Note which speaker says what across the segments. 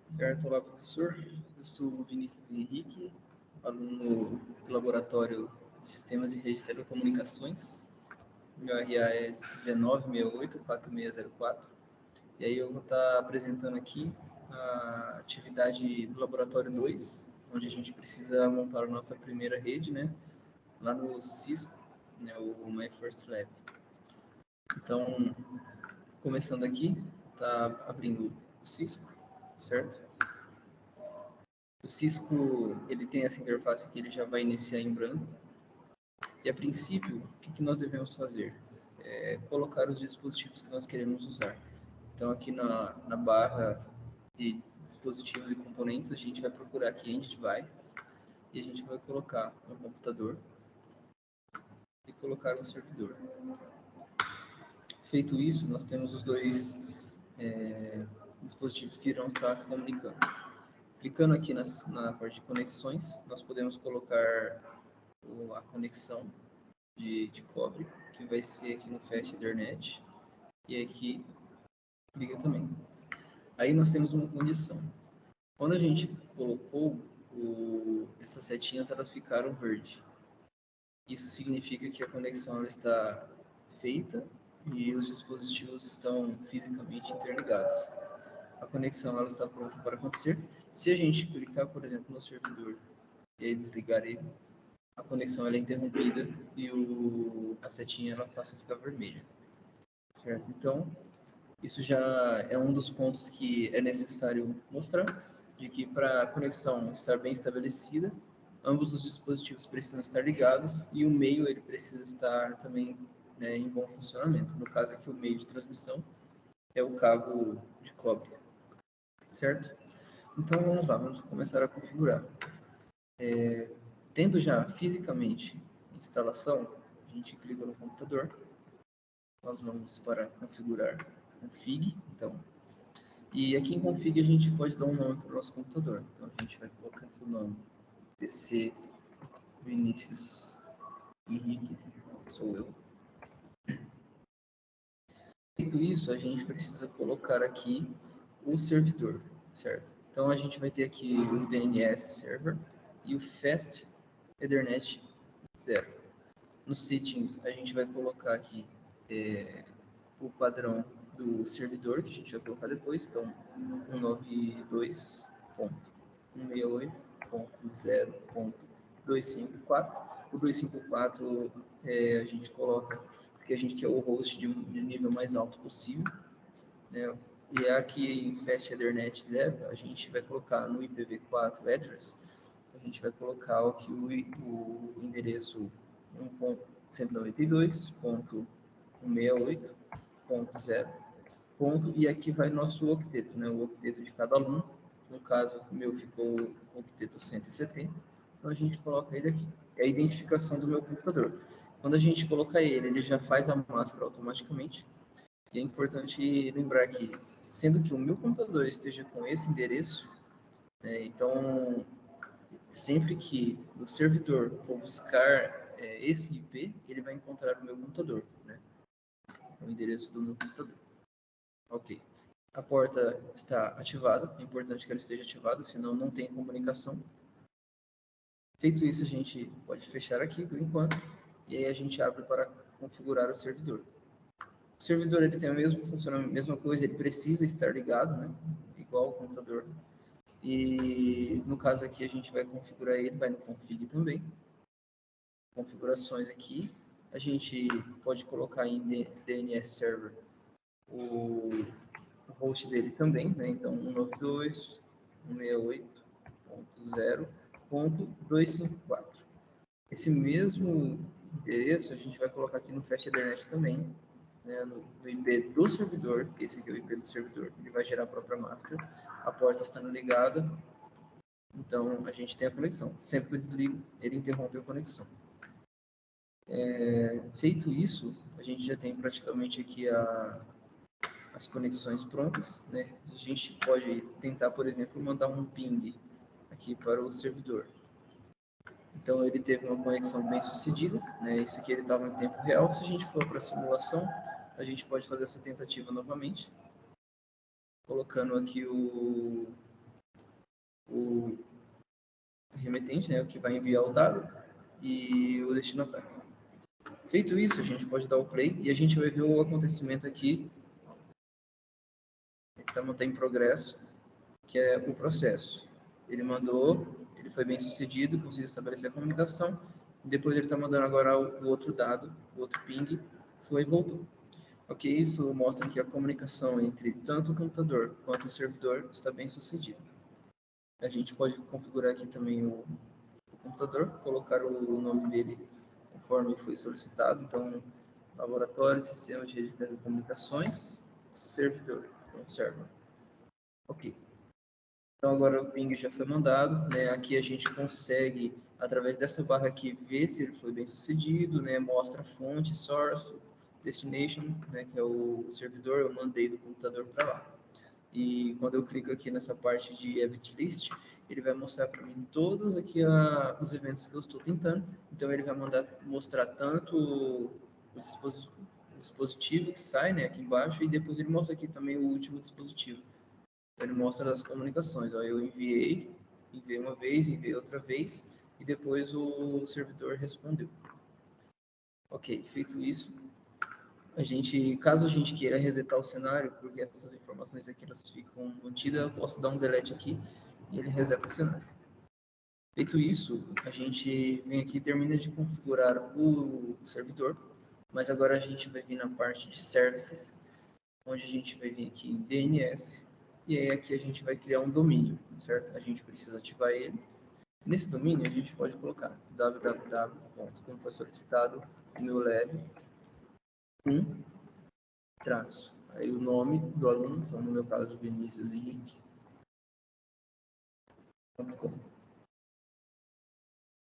Speaker 1: Certo, olá professor, eu sou o Vinícius Henrique, aluno do Laboratório de Sistemas e Redes de Telecomunicações. Meu RA é 1968-4604, e aí eu vou estar apresentando aqui a atividade do Laboratório 2, onde a gente precisa montar a nossa primeira rede, né, lá no Cisco, né, o My First Lab. Então, começando aqui, tá abrindo o Cisco, certo? O Cisco, ele tem essa interface que ele já vai iniciar em branco. E a princípio, o que nós devemos fazer? É colocar os dispositivos que nós queremos usar. Então, aqui na barra de dispositivos e componentes, a gente vai procurar aqui End Device e a gente vai colocar um computador e colocar um servidor. Feito isso, nós temos os dois dispositivos que irão estar se comunicando. Clicando aqui na parte de conexões, nós podemos colocar a conexão de cobre, que vai ser aqui no Fast Ethernet, e aqui liga também. Aí nós temos uma condição. Quando a gente colocou essas setinhas, elas ficaram verde. Isso significa que a conexão ela está feita e os dispositivos estão fisicamente interligados. A conexão ela está pronta para acontecer. Se a gente clicar, por exemplo, no servidor e aí desligar ele, a conexão ela é interrompida e a setinha ela passa a ficar vermelha. Certo? Então, isso já é um dos pontos que é necessário mostrar, de que para a conexão estar bem estabelecida, ambos os dispositivos precisam estar ligados e o meio ele precisa estar também, né, em bom funcionamento. No caso aqui, o meio de transmissão é o cabo de cobre. Certo? Então vamos lá, vamos começar a configurar. Tendo já fisicamente a instalação, a gente clica no computador, nós vamos para configurar config, então, e aqui em config a gente pode dar um nome para o nosso computador. Então a gente vai colocar aqui o nome PC Vinícius Henrique, sou eu. Feito isso, a gente precisa colocar aqui o servidor, certo? Então a gente vai ter aqui o DNS Server e o Fast Ethernet 0. Nos settings a gente vai colocar aqui o padrão do servidor, que a gente vai colocar depois, então 192.168.0.254. O 254 a gente coloca porque a gente quer o host de nível mais alto possível, né? E aqui em Fast Ethernet 0, a gente vai colocar no IPv4 address, a gente vai colocar aqui o endereço 1.192.168.0. E aqui vai nosso octeto, né? O octeto de cada aluno. No caso, o meu ficou o octeto 170. Então a gente coloca ele aqui. É a identificação do meu computador. Quando a gente coloca ele já faz a máscara automaticamente. E é importante lembrar que, sendo que o meu computador esteja com esse endereço, então, sempre que o servidor for buscar esse IP, ele vai encontrar o meu computador, né? O endereço do meu computador. Ok. A porta está ativada, é importante que ela esteja ativada, senão não tem comunicação. Feito isso, a gente pode fechar aqui por enquanto, e aí a gente abre para configurar o servidor. O servidor ele tem a mesma coisa, ele precisa estar ligado, né? Igual ao computador. E no caso aqui a gente vai configurar ele, vai no config também. Configurações aqui, a gente pode colocar em DNS Server o host dele também, né? Então 192.168.0.254. Esse mesmo endereço a gente vai colocar aqui no Fast Ethernet também, né, no IP do servidor. Esse aqui é o IP do servidor, ele vai gerar a própria máscara. A porta estando ligada, então a gente tem a conexão. Sempre que eu desligo, ele interrompe a conexão. Feito isso, a gente já tem praticamente aqui as conexões prontas, né? A gente pode tentar, por exemplo, mandar um ping aqui para o servidor. Então ele teve uma conexão bem sucedida, né? Esse aqui ele estava em tempo real. Se a gente for para a simulação, a gente pode fazer essa tentativa novamente, colocando aqui o remetente, né, o que vai enviar o dado, e o destinatário. Feito isso, a gente pode dar o play e a gente vai ver o acontecimento aqui, que está em progresso, que é o processo. Ele mandou, ele foi bem sucedido, conseguiu estabelecer a comunicação, e depois ele está mandando agora o outro dado, o outro ping, foi e voltou. Ok, isso mostra que a comunicação entre tanto o computador quanto o servidor está bem sucedida. A gente pode configurar aqui também o computador, colocar o nome dele conforme foi solicitado. Então, laboratório, sistema de rede de telecomunicações, servidor, então server. Ok. Então, agora o ping já foi mandado, né? Aqui a gente consegue, através dessa barra aqui, ver se ele foi bem sucedido, né? Mostra a fonte, source, destination, né? Que é o servidor, eu mandei do computador para lá. E quando eu clico aqui nessa parte de event list, ele vai mostrar para mim todos aqui os eventos que eu estou tentando. Então ele vai mostrar tanto o dispositivo que sai, né, aqui embaixo, e depois ele mostra aqui também o último dispositivo. Ele mostra as comunicações. Ó, eu enviei uma vez, enviei outra vez, e depois o servidor respondeu. Ok, feito isso, caso a gente queira resetar o cenário, porque essas informações aqui elas ficam mantidas, eu posso dar um delete aqui e ele reseta o cenário. Feito isso, a gente vem aqui e termina de configurar o servidor, mas agora a gente vai vir na parte de services, onde a gente vai vir aqui em DNS, e aí aqui a gente vai criar um domínio, certo? A gente precisa ativar ele. Nesse domínio a gente pode colocar www, como foi solicitado, o meu lab 1 traço. Aí o nome do aluno, então no meu caso Vinícius Henrique.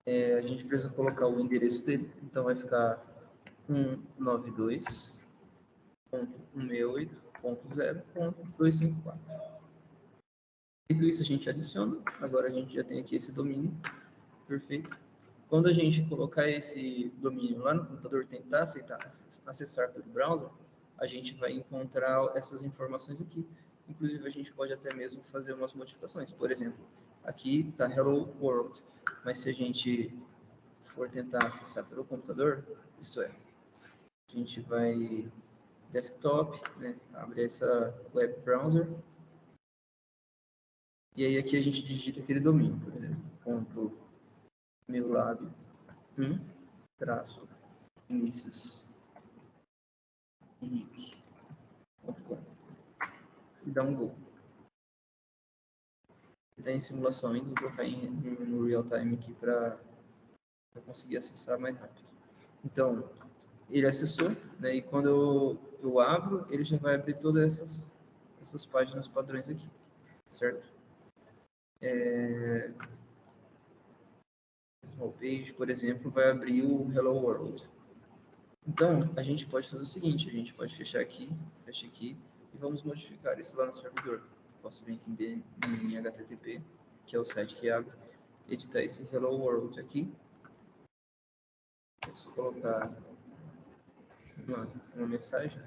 Speaker 1: A gente precisa colocar o endereço dele, então vai ficar 192.168.0.254. Feito isso, a gente adiciona. Agora a gente já tem aqui esse domínio. Perfeito. Quando a gente colocar esse domínio lá no computador, tentar acessar pelo browser, a gente vai encontrar essas informações aqui. Inclusive, a gente pode até mesmo fazer umas modificações. Por exemplo, aqui está Hello World, mas se a gente for tentar acessar pelo computador, isto é, a gente vai desktop, né, abre essa web browser, e aí aqui a gente digita aquele domínio, por exemplo, ponto meulab 1 traço Vinícius Henrique.com e dá um Go. Está em simulação ainda, vou colocar no real time aqui para conseguir acessar mais rápido. Então, ele acessou, né, e quando eu abro, ele já vai abrir todas essas páginas padrões aqui, certo? Esse homepage, por exemplo, vai abrir o Hello World. Então, a gente pode fazer o seguinte, a gente pode fechar aqui, fecha aqui, e vamos modificar isso lá no servidor. Posso vir aqui em HTTP, que é o site que abre, editar esse Hello World aqui. Posso colocar uma mensagem.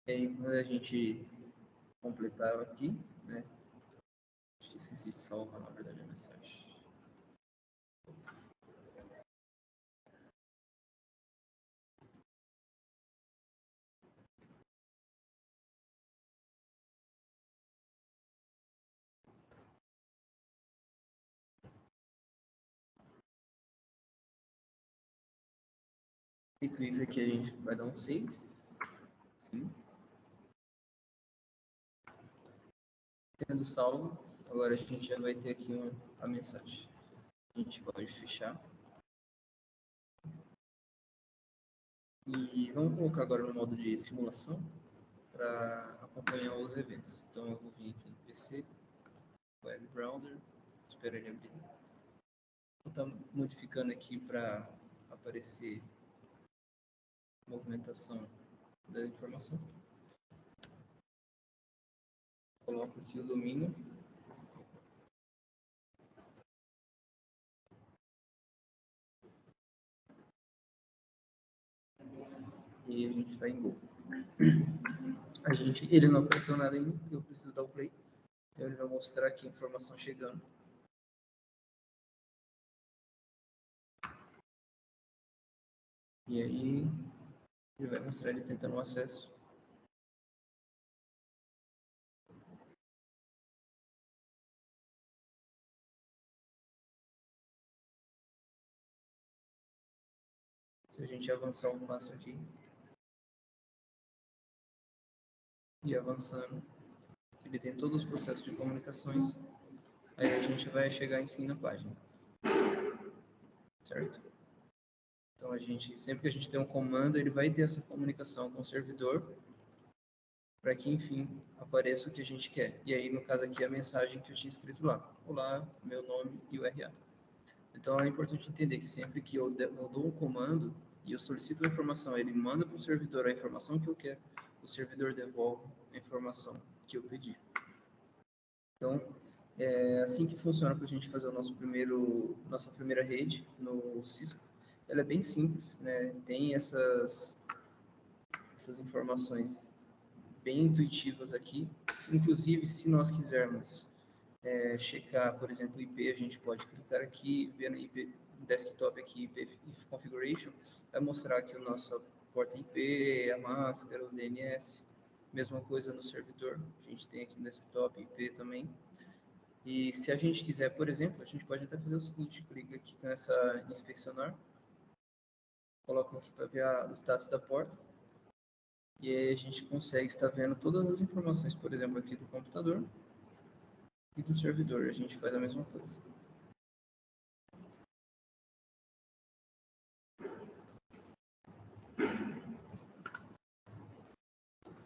Speaker 1: E aí, quando a gente completar aqui, né? Esqueci de salvar, na verdade, a mensagem. Feito isso aqui, a gente vai dar um save. Sim. Tendo salvo, agora a gente já vai ter aqui a mensagem. A gente pode fechar. E vamos colocar agora no modo de simulação para acompanhar os eventos. Então eu vou vir aqui no PC, web browser, esperar ele abrir. Vou estar modificando aqui para aparecer movimentação da informação. Coloco aqui o domínio. E a gente vai em Go. Ele não apareceu nada ainda, eu preciso dar o play. Então ele vai mostrar aqui a informação chegando. E aí ele vai mostrar ele tentando o acesso. Se a gente avançar um passo aqui e avançando, ele tem todos os processos de comunicações. Aí a gente vai chegar, enfim, na página. Certo? Então, sempre que a gente tem um comando, ele vai ter essa comunicação com o servidor para que, enfim, apareça o que a gente quer. E aí, no caso aqui, a mensagem que eu tinha escrito lá. Olá, meu nome e URA. Então, é importante entender que sempre que eu dou um comando e eu solicito uma informação, ele manda para o servidor a informação que eu quero, o servidor devolve a informação que eu pedi. Então, é assim que funciona para a gente fazer nossa primeira rede no Cisco. Ela é bem simples, né? Tem essas informações bem intuitivas aqui. Inclusive, se nós quisermos checar, por exemplo, IP, a gente pode clicar aqui, ver na IP desktop aqui, IP Configuration, vai mostrar aqui o nosso porta IP, a máscara, o DNS. Mesma coisa no servidor, a gente tem aqui no desktop IP também. E se a gente quiser, por exemplo, a gente pode até fazer o seguinte, clica aqui nessa inspecionar, coloca aqui para ver o status da porta, e aí a gente consegue estar vendo todas as informações, por exemplo, aqui do computador e do servidor, a gente faz a mesma coisa.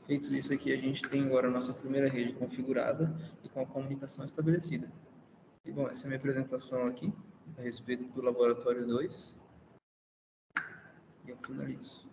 Speaker 1: Feito isso aqui, a gente tem agora a nossa primeira rede configurada e com a comunicação estabelecida. E bom, essa é a minha apresentação aqui a respeito do Laboratório 2. E eu finalizo.